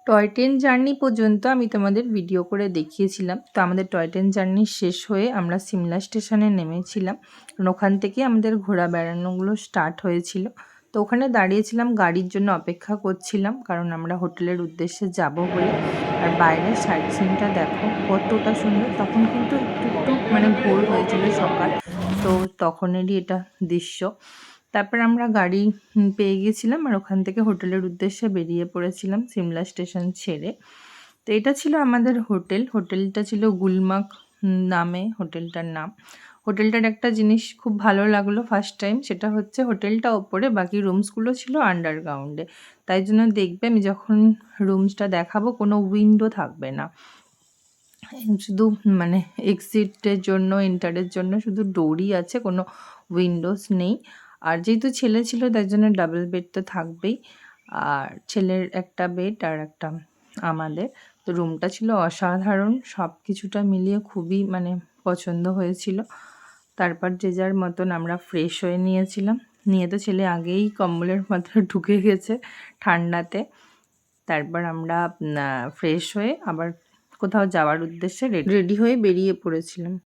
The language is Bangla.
টয় ট্রেন জার্নি পর্যন্ত আমি তোমাদের ভিডিও করে দেখিয়েছিলাম। তো আমাদের টয় ট্রেন জার্নি শেষ হয়ে আমরা সিমলা স্টেশনে নেমেছিলাম। ওখান থেকে আমাদের ঘোরা বেড়ানোগুলো স্টার্ট হয়েছিল। তো ওখানে দাঁড়িয়েছিলাম, গাড়ির জন্য অপেক্ষা করছিলাম, কারণ আমরা হোটেলের উদ্দেশ্যে যাব বলে। আর বাইরের সাইট সিনটা দেখো কতটা সুন্দর। তখন কিন্তু একটু একটু মানে ভোর হয়েছিল, সকাল, তো তখনেরই এটা দৃশ্য। তারপর আমরা গাড়ি পেয়ে গেছিলাম আর ওখান থেকে হোটেলের উদ্দেশ্যে বেরিয়ে পড়েছিলাম সিমলা স্টেশন ছেড়ে। তো এটা ছিল আমাদের হোটেল। হোটেলটা ছিল গুলমার্গ নামে হোটেলটার নাম। হোটেলটার একটা জিনিস খুব ভালো লাগলো ফার্স্ট টাইম, সেটা হচ্ছে হোটেলটা ওপরে, বাকি রুমসগুলো ছিল আন্ডারগ্রাউন্ডে। তাই জন্য দেখবে আমি যখন রুমসটা দেখাবো কোনো উইন্ডো থাকবে না, শুধু মানে এক্সিটের জন্য, এন্টারের জন্য শুধু ডোরই আছে, কোনো উইন্ডোজ নেই। আর যেহেতু ছেলে ছিল তাই জন্য ডাবল বেড তো থাকবেই, আর ছেলের একটা বেড আর একটা আমাদের। তো রুমটা ছিল অসাধারণ, সব কিছুটা মিলিয়ে খুবই মানে পছন্দ হয়েছিল। তারপর যে যার মতন আমরা ফ্রেশ হয়ে নিয়েছিলাম, নিয়ে তো ছেলে আগেই কম্বলের মধ্যে ঢুকে গেছে ঠান্ডাতে। তারপর আমরা ফ্রেশ হয়ে আবার কোথাও যাওয়ার উদ্দেশ্যে রেডি হয়ে বেরিয়ে পড়েছিলাম।